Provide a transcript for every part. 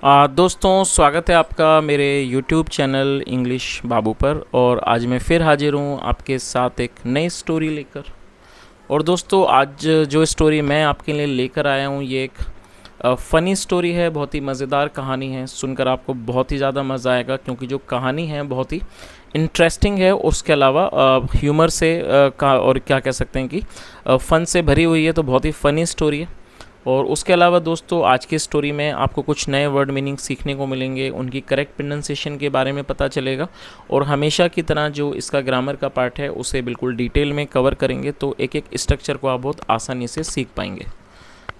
दोस्तों, स्वागत है आपका मेरे YouTube चैनल इंग्लिश बाबू पर। और आज मैं फिर हाजिर हूँ आपके साथ एक नई स्टोरी लेकर। और दोस्तों, आज जो स्टोरी मैं आपके लिए लेकर आया हूँ ये एक फ़नी स्टोरी है। बहुत ही मज़ेदार कहानी है, सुनकर आपको बहुत ही ज़्यादा मज़ा आएगा क्योंकि जो कहानी है बहुत ही इंटरेस्टिंग है। उसके अलावा ह्यूमर से और क्या कह सकते हैं कि फ़न से भरी हुई है, तो बहुत ही फ़नी स्टोरी है। और उसके अलावा दोस्तों, आज की स्टोरी में आपको कुछ नए वर्ड मीनिंग सीखने को मिलेंगे, उनकी करेक्ट प्रोनाउंसिएशन के बारे में पता चलेगा। और हमेशा की तरह जो इसका ग्रामर का पार्ट है उसे बिल्कुल डिटेल में कवर करेंगे, तो एक एक स्ट्रक्चर को आप बहुत आसानी से सीख पाएंगे।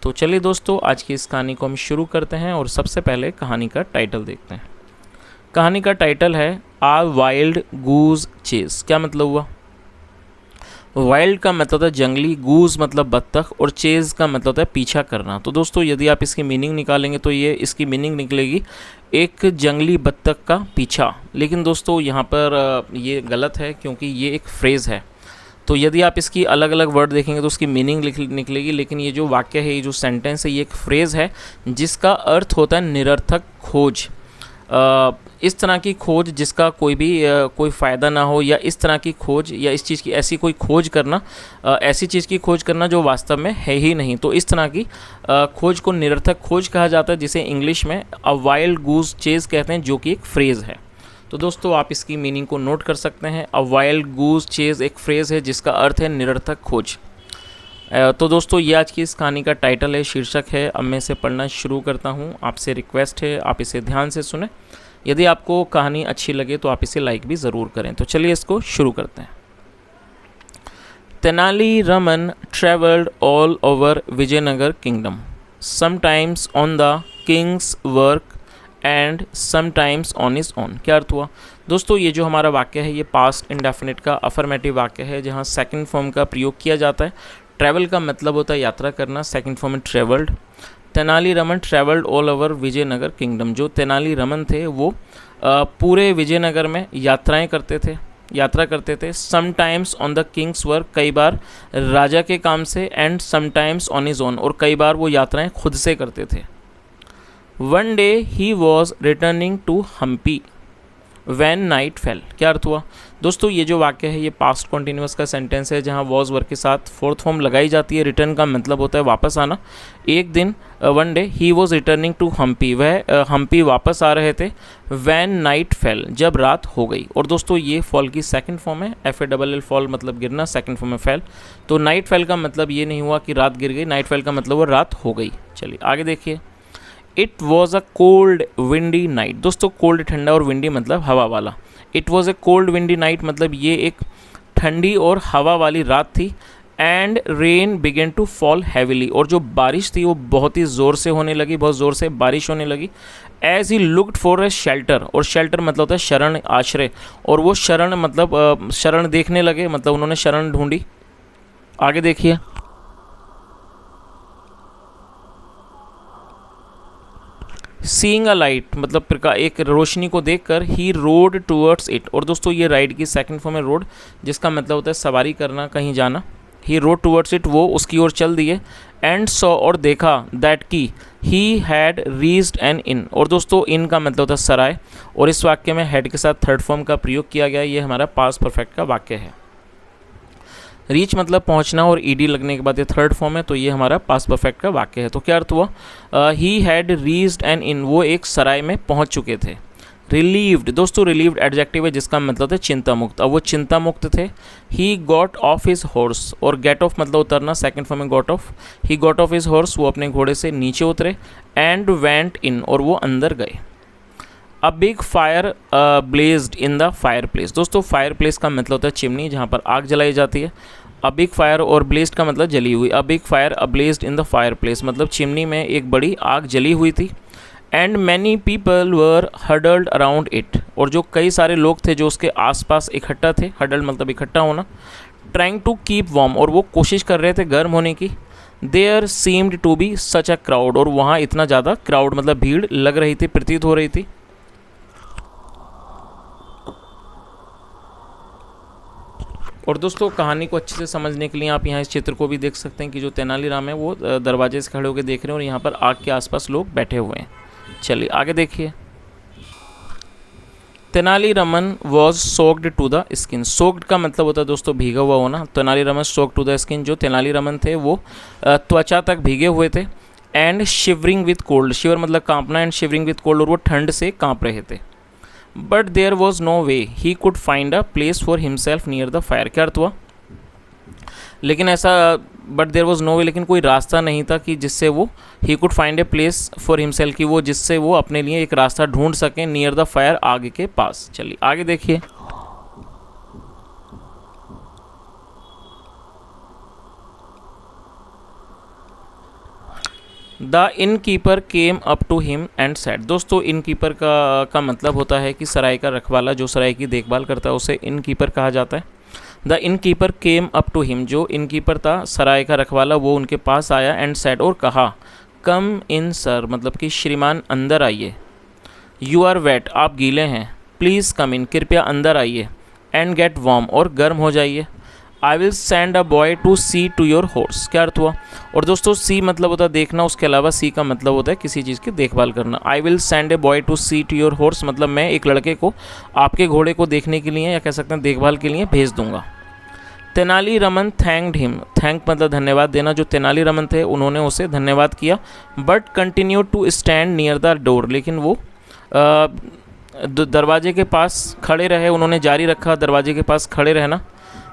तो चलिए दोस्तों, आज की इस कहानी को हम शुरू करते हैं और सबसे पहले कहानी का टाइटल देखते हैं। कहानी का टाइटल है आ वाइल्ड गूज चेज। क्या मतलब हुआ? वाइल्ड का मतलब है जंगली, गूज मतलब बत्तख, और चेज का मतलब है पीछा करना। तो दोस्तों, यदि आप इसकी मीनिंग निकालेंगे तो ये इसकी मीनिंग निकलेगी एक जंगली बत्तख का पीछा। लेकिन दोस्तों, यहाँ पर ये गलत है क्योंकि ये एक फ्रेज़ है। तो यदि आप इसकी अलग अलग वर्ड देखेंगे तो उसकी मीनिंग निकलेगी। लेकिन ये जो वाक्य है, ये जो सेंटेंस है, ये एक फ्रेज़ है जिसका अर्थ होता है निरर्थक खोज। इस तरह की खोज जिसका कोई फ़ायदा ना हो, या इस तरह की खोज या इस चीज़ की ऐसी कोई खोज करना, ऐसी चीज़ की खोज करना जो वास्तव में है ही नहीं। तो इस तरह की खोज को निरर्थक खोज कहा जाता है, जिसे इंग्लिश में अ वाइल्ड गूज चेज कहते हैं, जो कि एक फ्रेज़ है। तो दोस्तों, आप इसकी मीनिंग को नोट कर सकते हैं। अ वाइल्ड गूज चेज एक फ्रेज़ है जिसका अर्थ है निरर्थक खोज। तो दोस्तों, ये आज की इस कहानी का टाइटल है, शीर्षक है। अब मैं इसे पढ़ना शुरू करता हूँ। आपसे रिक्वेस्ट है आप इसे ध्यान से सुने। यदि आपको कहानी अच्छी लगे तो आप इसे लाइक भी ज़रूर करें। तो चलिए इसको शुरू करते हैं। Tenali Raman travelled all over Vijayanagar kingdom, sometimes on the king's work and sometimes on his own. क्या अर्थ हुआ? दोस्तों, ये जो हमारा वाक्य है ये पास्ट इंडेफिनिट का अफर्मेटिव वाक्य है, जहाँ सेकंड फॉर्म का प्रयोग किया जाता है। ट्रैवल का मतलब होता है यात्रा करना, सेकंड फॉर्म में travelled. Tenali Raman travelled all over Vijayanagar kingdom. जो तेनाली रमन थे वो पूरे विजयनगर में यात्रा करते थे। Sometimes on the king's work, कई बार राजा के काम से, and sometimes on his own, और कई बार वो यात्राएं खुद से करते थे। One day he was returning to Hampi when night fell. क्या अर्थ हुआ? दोस्तों, ये जो वाक्य है ये पास्ट कॉन्टिन्यूस का सेंटेंस है, जहाँ वॉज वर्क के साथ फोर्थ फॉर्म लगाई जाती है। रिटर्न का मतलब होता है वापस आना। एक दिन, one day he was returning to Hampi, वह हम्पी वापस आ रहे थे। वैन नाइट फेल, जब रात हो गई। और दोस्तों, ये फॉल की सेकंड फॉर्म है। FALL फॉल मतलब गिरना, सेकंड फॉर्म में फेल। तो नाइट फेल का मतलब ये नहीं हुआ कि रात गिर गई, नाइट फेल का मतलब वो रात हो गई। चलिए आगे देखिए। It was a cold windy night. दोस्तों, कोल्ड ठंडा और विंडी मतलब हवा वाला। It was a cold windy night मतलब ये एक ठंडी और हवा वाली रात थी। And rain began to fall heavily, और जो बारिश थी वो बहुत ही ज़ोर से होने लगी, बहुत ज़ोर से बारिश होने लगी। As he looked for a shelter, और शेल्टर मतलब होता है शरण, आश्रय। और वो शरण मतलब शरण देखने लगे, मतलब उन्होंने शरण ढूंढी। आगे देखिए। सीइंग अ लाइट मतलब एक रोशनी को देखकर ही रोड टूवर्ड्स इट। और दोस्तों, ये राइड की सेकंड फॉर्म है रोड, जिसका मतलब होता है सवारी करना, कहीं जाना। ही रोड टूवर्ड्स इट, वो उसकी ओर चल दिए। एंड सॉ, और देखा, दैट की ही हैड रीच्ड एन इन। और दोस्तों, इन का मतलब होता है सराय, और इस वाक्य में हैड के साथ थर्ड फॉर्म का प्रयोग किया गया। ये हमारा पास्ट परफेक्ट का वाक्य है। रीच मतलब पहुंचना, और ईडी लगने के बाद ये थर्ड फॉर्म है, तो ये हमारा पास्ट परफेक्ट का वाक्य है। तो क्या अर्थ हुआ? ही हैड रीच्ड एन इन, वो एक सराय में पहुंच चुके थे। रिलीव्ड, दोस्तों रिलीव्ड एडजेक्टिव है जिसका मतलब है चिंता मुक्त। अब वो चिंता मुक्त थे। He got off his horse, और गेट ऑफ मतलब उतरना, सेकंड फॉर्म में got off. He got off his horse, वो अपने घोड़े से नीचे उतरे। एंड वेंट इन, और वो अंदर गए। A big fire blazed in the fireplace. दोस्तों, फायर प्लेस का मतलब होता है चिमनी, जहाँ पर आग जलाई जाती है। अ बिग फायर और ब्लेज्ड का मतलब जली हुई। A big fire ablazed in the fireplace मतलब चिमनी में एक बड़ी आग जली हुई थी। And many people were huddled around it, और जो कई सारे लोग थे जो उसके आसपास इकट्ठा थे। हडल्ड मतलब इकट्ठा होना। ट्राइंग टू कीप वार्म, और वो कोशिश कर रहे थे गर्म होने की। There seemed to be such a crowd, और वहाँ इतना ज़्यादा क्राउड मतलब भीड़ लग रही थी, प्रतीत हो रही थी। और दोस्तों, कहानी को अच्छे से समझने के लिए आप यहाँ इस चित्र को भी देख सकते हैं कि जो तेनालीराम है वो दरवाजे से खड़े होकर देख रहे हैं, और यहाँ पर आग के आसपास लोग बैठे हुए हैं। चलिए आगे देखिए। Tenaliraman was soaked to the skin. Soaked का मतलब होता है दोस्तों भीगा हुआ होना। Tenaliraman soaked to the skin, जो तेनालीरामन थे वो त्वचा तक भीगे हुए थे। And shivering with cold, shiver मतलब कांपना, एंड शिवरिंग विथ कोल्ड, और वो ठंड से कांप रहे थे। But there was no way he could find a place for himself near the fire. क्या अर्थ हुआ? लेकिन ऐसा, बट देयर वॉज नो वे, लेकिन कोई रास्ता नहीं था कि जिससे वो ही could find a place for himself, की वो जिससे वो अपने लिए एक रास्ता ढूंढ सकें नियर द फायर, आग के पास। चलिए आगे देखिए। The innkeeper came up to him and said. दोस्तों इन कीपर का मतलब होता है कि सराय का रखवाला, जो सराय की देखभाल करता है उसे इन कीपर कहा जाता है। The innkeeper came up to him, जो इन कीपर था सराय का रखवाला, वो उनके पास आया। एंड सेड, और कहा, कम इन सर, मतलब कि श्रीमान अंदर आइए। यू आर वेट, आप गीले हैं। प्लीज़ कम इन, कृपया अंदर आइए। एंड गेट वार्म, और गर्म हो जाइए। I will send a boy to see to your horse. क्या अर्थ हुआ? और दोस्तों सी मतलब होता है देखना, उसके अलावा सी का मतलब होता है किसी चीज़ की देखभाल करना। I will send a boy to see to your horse, मतलब मैं एक लड़के को आपके घोड़े को देखने के लिए, या कह सकते हैं देखभाल के लिए, भेज दूंगा। तेनालीरामन थैंक्ड हिम, थैंक मतलब धन्यवाद देना, जो तेनालीरामन थे उन्होंने उसे धन्यवाद किया। But continue to stand near the door, लेकिन वो दरवाजे के पास खड़े रहे, उन्होंने जारी रखा दरवाजे के पास खड़े रहना।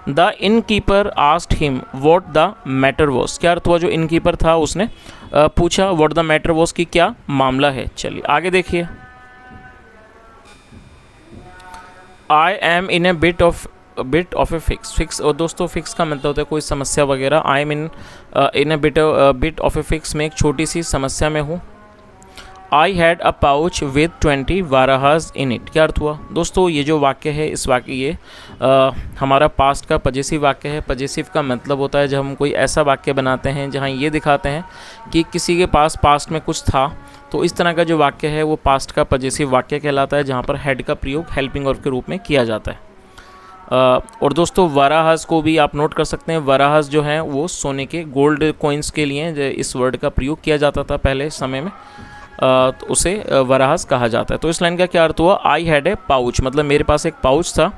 The in keeper asked him what the matter was. क्या अर्थ हुआ? जो इन कीपर था उसने पूछा वॉट द मैटर वॉज, की क्या मामला है। चलिए आगे देखिए। आई am in a bit of a fix, और दोस्तों फिक्स का मतलब होता है कोई समस्या वगैरह। I am in a bit of a fix, में एक छोटी सी समस्या में हूँ। I had a pouch with 20 varahas in it. क्या अर्थ हुआ? दोस्तों ये जो वाक्य है, इस वाक्य ये हमारा पास्ट का पजेसिव वाक्य है। पजेसिव का मतलब होता है जब हम कोई ऐसा वाक्य बनाते हैं जहाँ ये दिखाते हैं कि किसी के पास पास्ट में कुछ था, तो इस तरह का जो वाक्य है वो पास्ट का पजेसिव वाक्य कहलाता है, जहाँ पर हैड का प्रयोग हेल्पिंग वर्ब के रूप में किया जाता है। और दोस्तों वाराहास को भी आप नोट कर सकते हैं। वाराहास जो है वो सोने के, गोल्ड कॉइन्स के लिए इस वर्ड का प्रयोग किया जाता था पहले समय में, तो उसे वराहस कहा जाता है। तो इस लाइन का क्या अर्थ हुआ? आई हैड ए पाउच, मतलब मेरे पास एक पाउच था,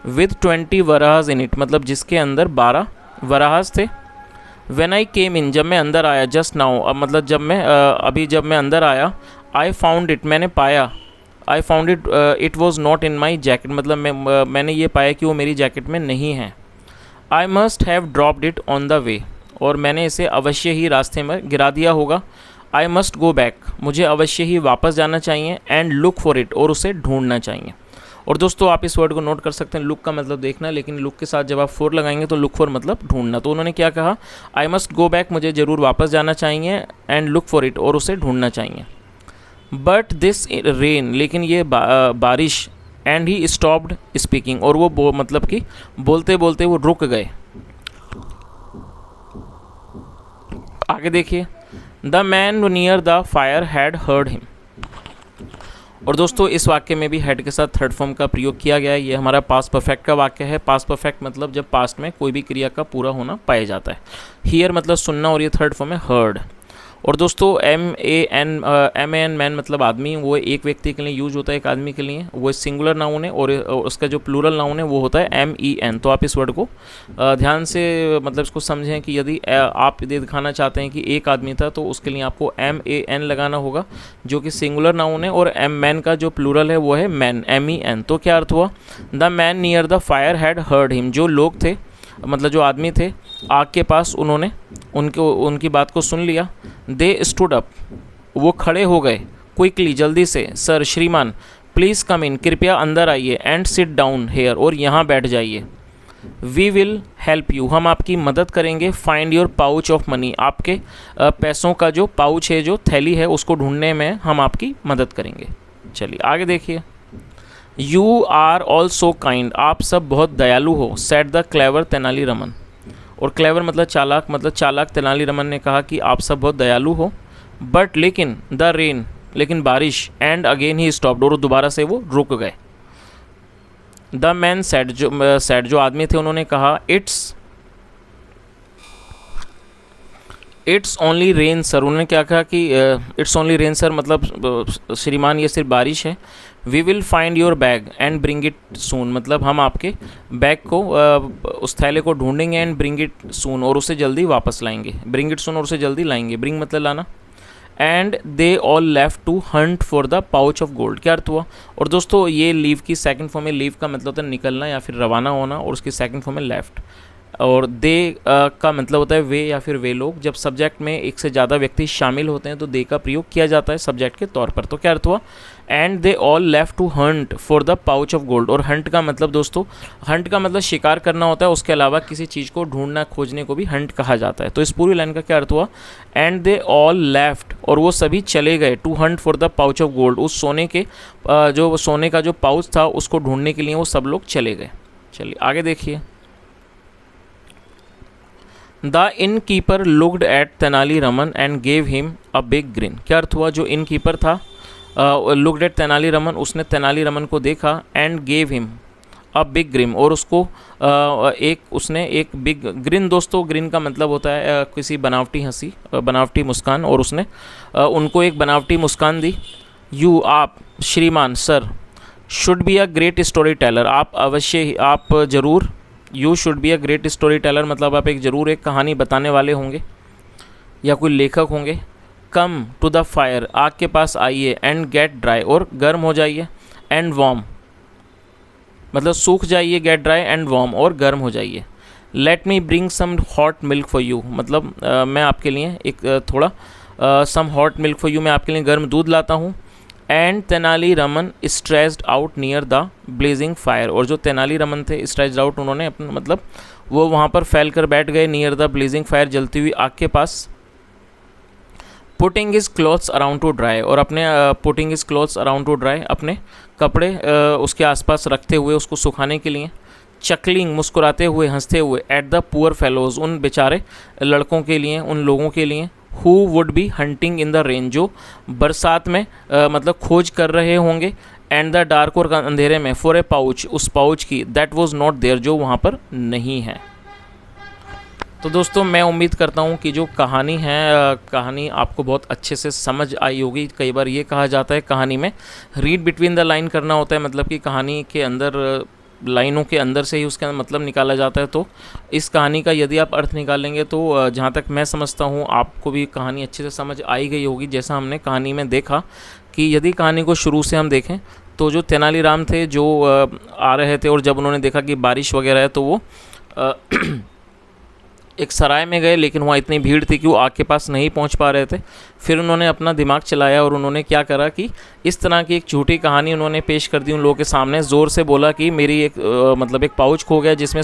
विद 20 वराहस इन इट, मतलब जिसके अंदर 12 वराहस थे। व्हेन आई केम इन, जब मैं अंदर आया, जस्ट नाउ, अब मतलब जब मैं अंदर आया, आई फाउंड इट, मैंने पाया, I found it it was not in my jacket, मतलब मैंने ये पाया कि वो मेरी जैकेट में नहीं है। I must have dropped it on the way, और मैंने इसे अवश्य ही रास्ते में गिरा दिया होगा। आई मस्ट गो बैक, मुझे अवश्य ही वापस जाना चाहिए। एंड लुक फॉर इट, और उसे ढूंढना चाहिए। और दोस्तों आप इस वर्ड को नोट कर सकते हैं, लुक का मतलब देखना, लेकिन लुक के साथ जब आप फॉर लगाएंगे तो लुक फॉर मतलब ढूंढना। तो उन्होंने क्या कहा? आई मस्ट गो बैक, मुझे ज़रूर वापस जाना चाहिए। एंड लुक फॉर इट, और उसे ढूंढना चाहिए। बट दिस रेन, लेकिन ये बारिश। एंड ही स्टॉप्ड स्पीकिंग, और वो मतलब कि बोलते बोलते वो रुक गए। आगे देखिए। The man near the fire had heard him. और दोस्तों इस वाक्य में भी हैड के साथ थर्ड फॉर्म का प्रयोग किया गया है। ये हमारा पास्ट परफेक्ट का वाक्य है। पास्ट परफेक्ट मतलब जब पास्ट में कोई भी क्रिया का पूरा होना पाया जाता है। हियर मतलब सुनना, और ये थर्ड फॉर्म है हर्ड। और दोस्तों M-A-N मैन मतलब आदमी, वो एक व्यक्ति के लिए यूज होता है, एक आदमी के लिए, वो सिंगुलर नाउन है। और उसका जो प्लूरल नाउन है वो होता है M-E-N। तो आप इस वर्ड को ध्यान से मतलब इसको समझें कि यदि आप ये दिखाना चाहते हैं कि एक आदमी था, तो उसके लिए आपको M-A-N लगाना होगा, जो कि सिंगुलर नाउन है। और मैन का जो प्लूरल है वो है मैन, M-E-N। तो क्या अर्थ हुआ? The man near the fire had heard him, जो लोग थे, मतलब जो आदमी थे आग के पास, उन्होंने उनकी बात को सुन लिया। दे स्टूड अप, वो खड़े हो गए। क्विकली, जल्दी से। सर, श्रीमान, प्लीज़ कम इन, कृपया अंदर आइए। एंड सिट डाउन हेयर, और यहाँ बैठ जाइए। वी विल हेल्प यू, हम आपकी मदद करेंगे। Find your pouch of money, आपके पैसों का जो पाउच है, जो थैली है, उसको ढूंढने में हम आपकी मदद करेंगे। चलिए आगे देखिए। You are all so kind, आप सब बहुत दयालु हो। सेड द क्लेवर तेनालीरामन, और क्लेवर मतलब चालाक तेनालीरामन ने कहा कि आप सब बहुत दयालु हो। बट लेकिन, द रेन, लेकिन बारिश। एंड अगेन ही स्टॉप्ड, और दोबारा से वो रुक गए। द मैन सेड, जो आदमी थे उन्होंने कहा, इट्स ओनली रेन सर, उन्होंने क्या कहा कि इट्स ओनली रेन सर मतलब श्रीमान ये सिर्फ बारिश है। We will find your bag and bring it soon, मतलब हम आपके बैग को उस थैले को ढूंढेंगे एंड ब्रिंग इट सून, और उसे जल्दी वापस लाएंगे। ब्रिंग इट सून और उसे जल्दी लाएंगे, ब्रिंग मतलब लाना। And they all left to hunt for the pouch of gold. क्या अर्थ हुआ? और दोस्तों ये लीव की सेकंड फॉर्म है। लीव का मतलब होता है निकलना या फिर रवाना होना, और उसकी सेकंड फॉर्म है लेफ्ट। और दे का मतलब होता है वे या फिर वे लोग। जब सब्जेक्ट में एक से ज़्यादा व्यक्ति शामिल होते हैं तो दे का प्रयोग किया जाता है सब्जेक्ट के तौर पर। तो क्या अर्थ हुआ? And they all left to hunt for the pouch of gold. और हंट का मतलब दोस्तों, हंट का मतलब शिकार करना होता है, उसके अलावा किसी चीज़ को ढूंढना खोजने को भी हंट कहा जाता है। तो इस पूरी लाइन का क्या अर्थ हुआ? एंड दे ऑल लेफ्ट, और वो सभी चले गए, to hunt for the pouch of gold, उस सोने के जो सोने का जो पाउच था उसको ढूंढने के लिए वो सब लोग चले गए। चलिए आगे देखिए। The in keeper looked at Tenali Raman and gave him a big green. क्या अर्थ हुआ? जो इन कीपर था लुकड एट तेनाली रमन, उसने तेनाली रमन को देखा, and gave him a big green, और उसको उसने एक बिग ग्रिन, दोस्तों ग्रिन का मतलब होता है किसी बनावटी हंसी, बनावटी मुस्कान, और उसने उनको एक बनावटी मुस्कान दी। यू, आप, श्रीमान, sir, should be a great story teller, आप अवश्य, आप जरूर, you should be a great story teller मतलब आप जरूर एक कहानी बताने वाले होंगे या कोई लेखक होंगे। कम टू द फायर, आग के पास आइए, एंड गेट ड्राई, और गर्म हो जाइए, एंड वार्म मतलब सूख जाइए, गेट ड्राई एंड वार्म, और गर्म हो जाइए। Let me bring some hot milk for you, मतलब मैं आपके लिए एक थोड़ा some hot milk for you, मैं आपके लिए गर्म दूध लाता हूँ। And Tenali Raman stressed out near the blazing fire, और जो तेनाली रमन थे स्ट्रेस्ड आउट, उन्होंने अपना मतलब वो वहाँ पर फैल कर बैठ गए, नियर द ब्लेजिंग फायर, जलती हुई आग के पास। Putting is clothes around to dry, और अपने putting is clothes around to dry, अपने कपड़े उसके आसपास रखते हुए उसको सुखाने के लिए। चकलिंग, मुस्कुराते हुए, हंसते हुए, एट द पुअर फेलोज, उन बेचारे लड़कों के लिए, उन लोगों के लिए। Who would be hunting in the rain, जो बरसात में मतलब खोज कर रहे होंगे। एंड द डार्क, और अंधेरे में, फॉर ए पाउच, उस पाउच की, दैट वॉज नॉट देयर, जो वहाँ पर नहीं है। तो दोस्तों मैं उम्मीद करता हूँ कि जो कहानी है, कहानी आपको बहुत अच्छे से समझ आई होगी। कई बार ये कहा जाता है कहानी में रीड बिटवीन द लाइन करना होता है, मतलब कि कहानी के अंदर, लाइनों के अंदर से ही उसका मतलब निकाला जाता है। तो इस कहानी का यदि आप अर्थ निकालेंगे तो जहाँ तक मैं समझता हूँ आपको भी कहानी अच्छे से समझ आई गई होगी। जैसा हमने कहानी में देखा कि यदि कहानी को शुरू से हम देखें तो जो तेनालीराम थे जो आ रहे थे, और जब उन्होंने देखा कि बारिश वगैरह है तो वो एक सराय में गए, लेकिन वहाँ इतनी भीड़ थी कि वो आग के पास नहीं पहुँच पा रहे थे। फिर उन्होंने अपना दिमाग चलाया और उन्होंने क्या करा कि इस तरह की एक झूठी कहानी उन्होंने पेश कर दी उन लोगों के सामने। ज़ोर से बोला कि मेरी एक मतलब एक पाउच खो गया जिसमें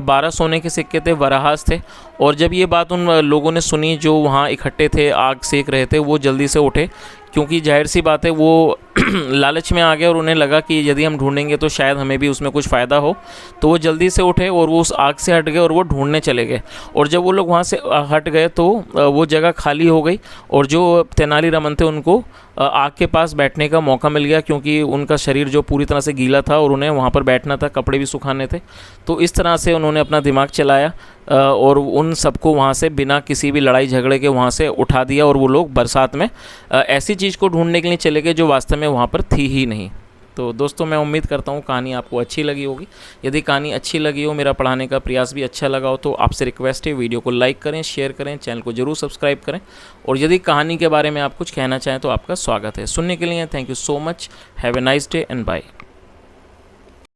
12 सोने के सिक्के थे, वराहास थे। और जब ये बात उन लोगों ने सुनी जो वहाँ इकट्ठे थे, आग सेक रहे थे, वो जल्दी से उठे, क्योंकि जाहिर सी बात है वो लालच में आ गए और उन्हें लगा कि यदि हम ढूंढेंगे तो शायद हमें भी उसमें कुछ फ़ायदा हो। तो वो जल्दी से उठे और वो उस आग से हट गए और वो ढूंढने चले गए। और जब वो लोग वहाँ से हट गए तो वो जगह खाली हो गई और जो तेनालीरामन थे उनको आग के पास बैठने का मौका मिल गया, क्योंकि उनका शरीर जो पूरी तरह से गीला था और उन्हें वहाँ पर बैठना था, कपड़े भी सुखाने थे। तो इस तरह से उन्होंने अपना दिमाग चलाया और उन सबको वहाँ से बिना किसी भी लड़ाई झगड़े के वहाँ से उठा दिया। और वो लोग बरसात में ऐसी चीज़ को ढूंढने के लिए चले गए जो वास्तव में वहाँ पर थी ही नहीं। तो दोस्तों मैं उम्मीद करता हूँ कहानी आपको अच्छी लगी होगी। यदि कहानी अच्छी लगी हो, मेरा पढ़ाने का प्रयास भी अच्छा लगा हो, तो आपसे रिक्वेस्ट है वीडियो को लाइक करें, शेयर करें, चैनल को जरूर सब्सक्राइब करें। और यदि कहानी के बारे में आप कुछ कहना चाहें तो आपका स्वागत है। सुनने के लिए thank you so much. Have a nice day and bye.